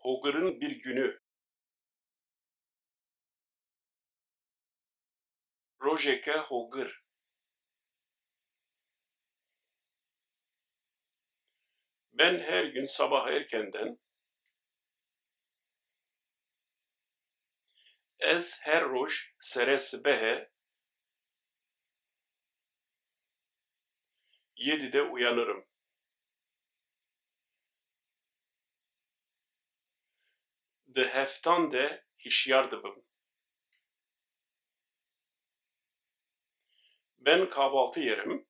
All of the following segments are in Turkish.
Hogır'ın bir günü. Rojeke Hogır. Ben her gün sabah erkenden ez her roj sere sibehe 7'de uyanırım. Di heftan de hişyar dibim. Ben kahvaltı yerim.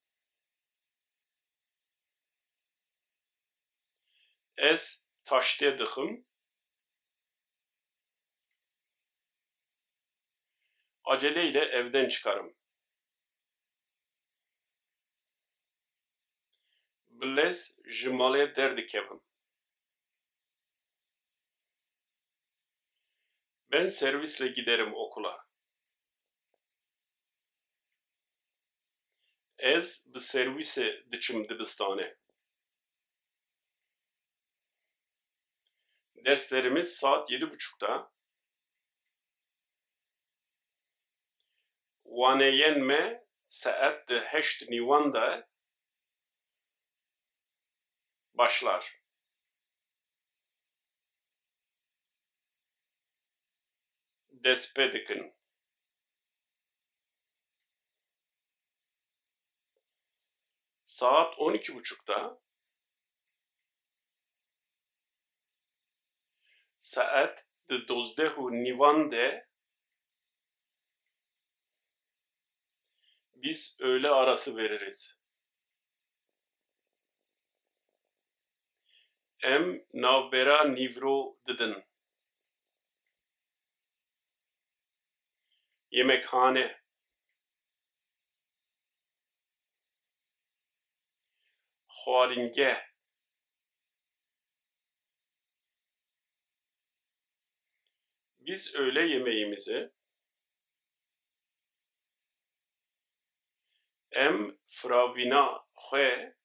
Ez taşte dixim. Aceleyle evden çıkarım. Bilez ji malê derdikevim. Ben servisle giderim okula. Ez bi servisê diçim dibistanê. Derslerimiz saat 7.30'da. Waneyên me saat 8 da başlar. Dest pê dikin. Saat 12.30'da saat 12 de biz öğle arası veririz. Em navbera nîvro didin. Yemekhane. Xwaringeh. Biz öğle yemeğimizi em firavîna xwe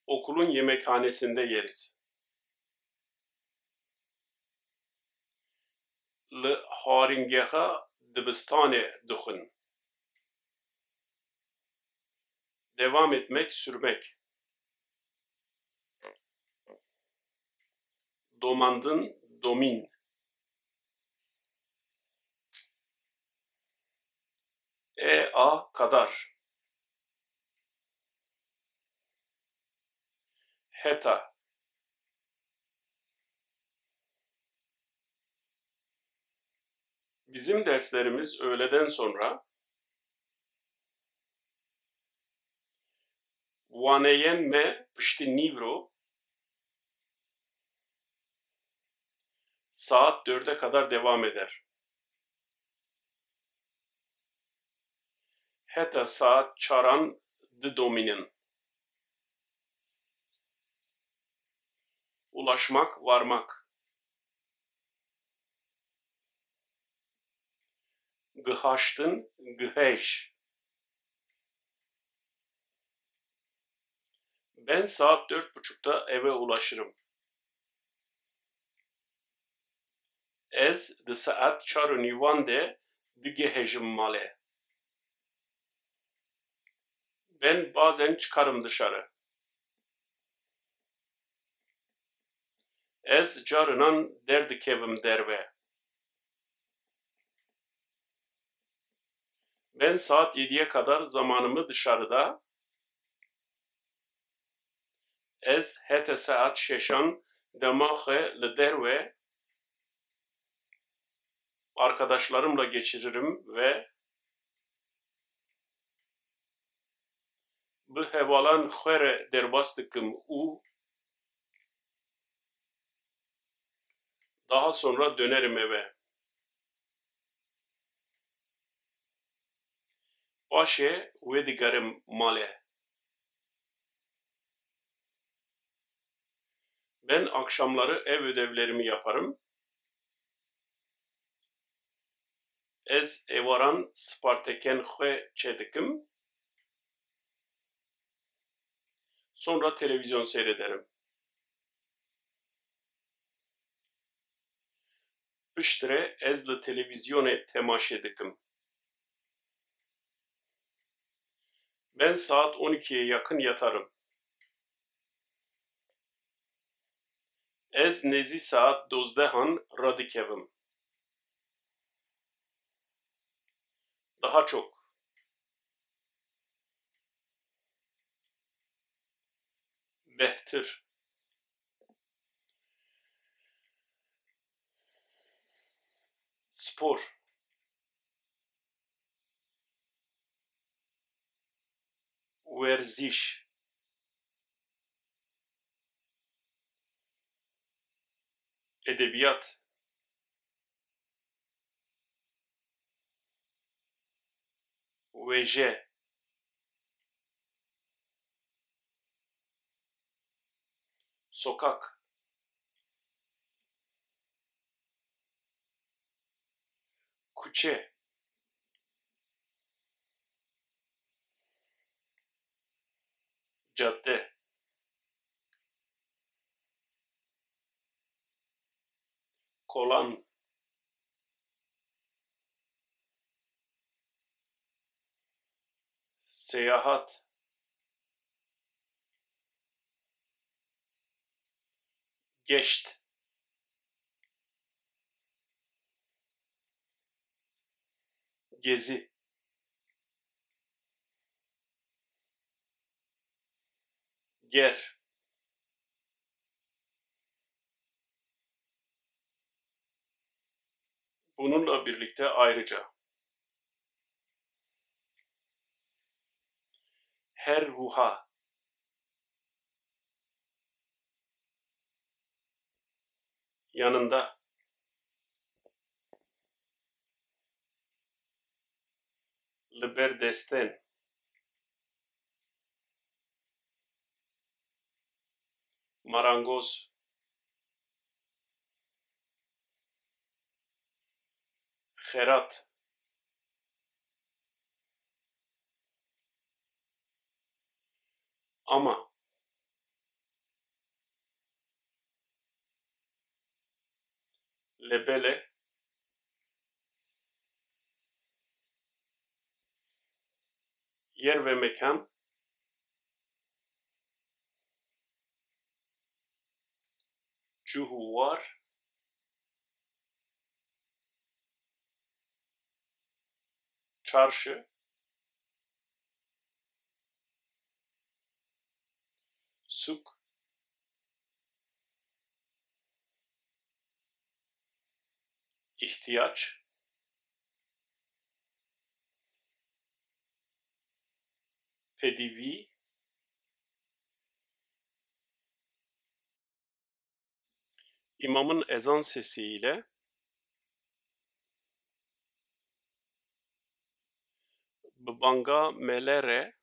okulun yemekhanesinde yeriz. Li xwaringeha dibistanê dixwin. Devam etmek, sürmek. Domandın, domin. A kadar. Heta. Bizim derslerimiz öğleden sonra waneyên me piştî nîvro saat 4'e kadar devam eder. Heta saat 4 didominin. Ulaşmak, varmak. Gıhaştın, gıheş. Ben saat 4.30'da eve ulaşırım. Ez di saat 4 de digehejim malê. Ben bazen çıkarım dışarı. Ez carinan derdikevim derve. Ben saat 7'ye kadar zamanımı dışarıda, ez hete saat 6 demaxe li derve arkadaşlarımla geçiririm ve bi hevalan xwe re derbas dikim û daha sonra dönerim eve. Paşê wê digerim malê. Ben akşamları ev ödevlerimi yaparım. Ez êvaran spartekên xwe çêdikim. Sonra televizyon seyrederim. Piştre ez li televizyonê temaşe dikim. Ben saat 12'ye yakın yatarım. Ez nêzî saat 12 radikevim. Daha çok. Behtir. Spor. Werziş. Edebiyat. Veje. Sokak. Kuçe. Cadde. Kolan. Seyahat. Geçt. Gezi. Ger. Bununla birlikte ayrıca. Her ruha. Yanında. Li ber desten. Marangoz. Herat. Ama. Lebele. Yer ve mekan. Cuhuvar. Çarşı. Suk. İhtiyaç. Pedivi. İmamın ezan sesiyle banga melere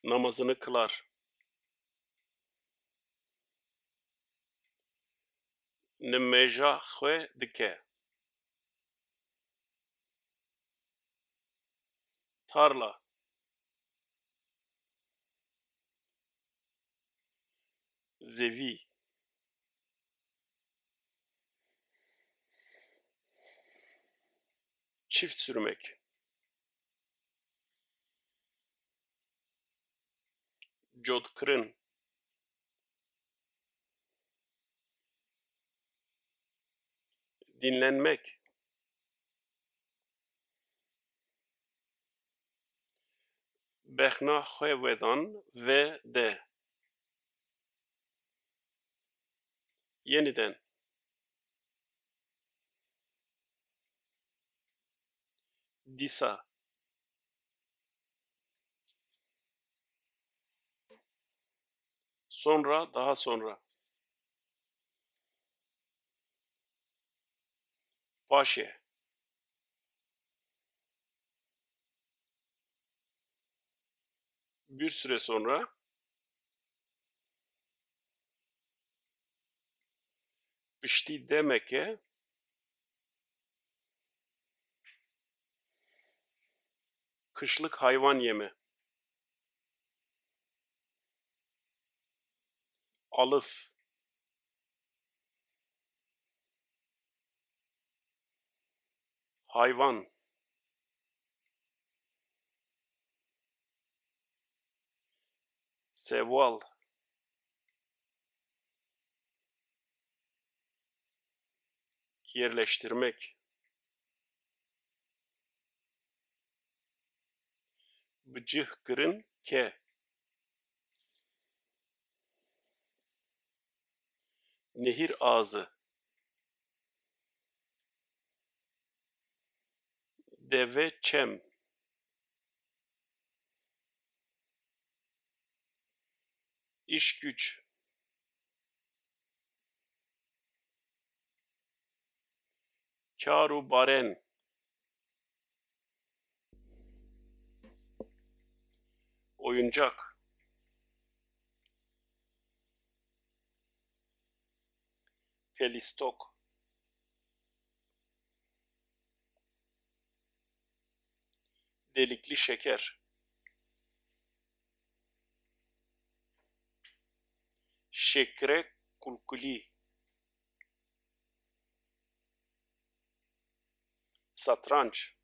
namazını kılar. Nimeja xwe dike. Tarla. Zevi. Çift sürmek. Codkırın. Dinlenmek. Bexna xwe vedan ve de. Yeniden. Disa. Sonra, daha sonra. Paşe. Bir süre sonra. Pişti demeke. Kışlık hayvan yemi. Alıf. Hayvan. Seval. Yerleştirmek. Bıcıh kırın ke. Nehir ağzı. Deve çem. İş güç. Kâru baren. Oyuncak. Pelistok. Delikli şeker. Şekre kulkuli. Satranç.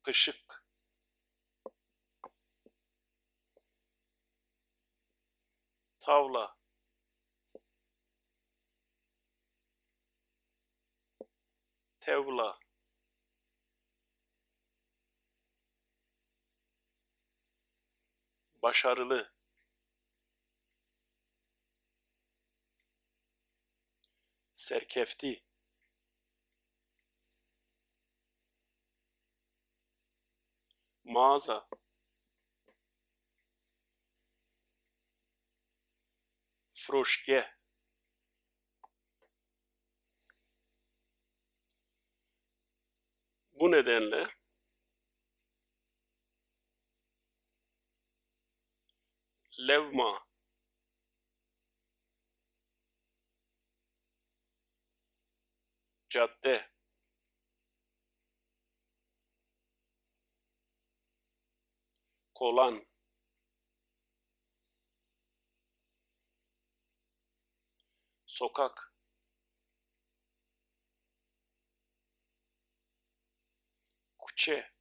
Kışık. Tavla. Tevla. Başarılı. Serkefti. Mağaza. Froşge. Bu nedenle levma. Cadde. Kolan. Sokak. Kuçe.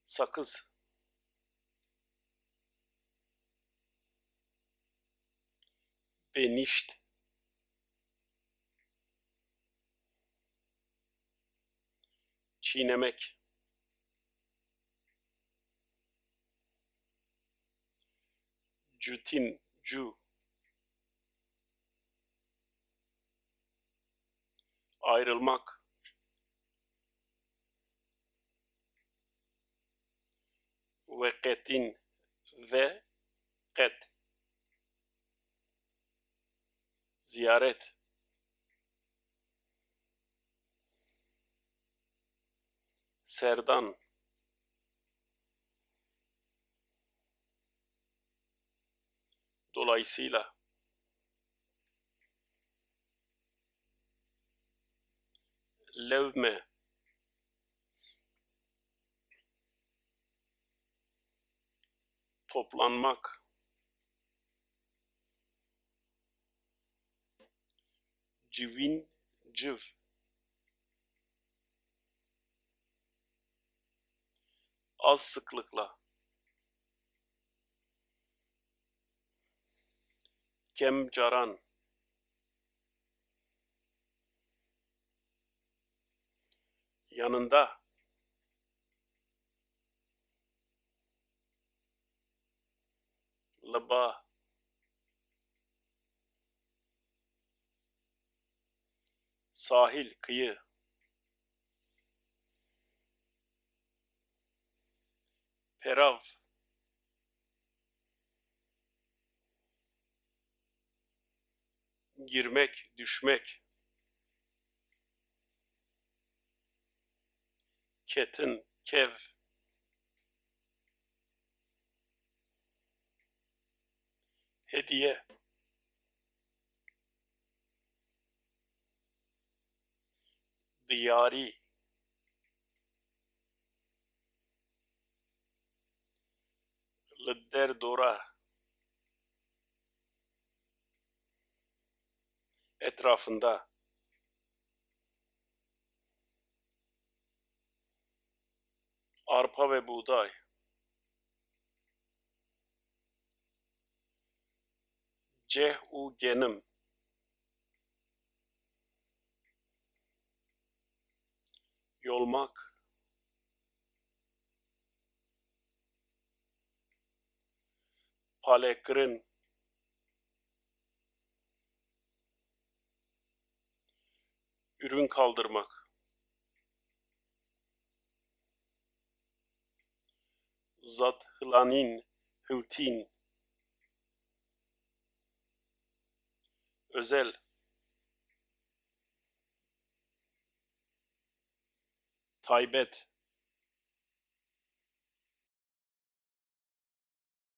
Sakız. Benişt. Çiğnemek. Cütin. Cu. Ayrılmak. Veketin. Ve ket. Ziyaret. Serdan. Dolayısıyla. Levme. Toplanmak. Civin. Cıv. Az sıklıkla. Kemcaran. Yanında. Lıba. Sahil, kıyı. Perav. Girmek, düşmek. Ketin, kev. Hediye. diyari, li derdora, etrafında, arpa ve buğday, cehugenim, yolmak, palekrin, ürün kaldırmak, zathılanin, hıvtin, özel, taybet,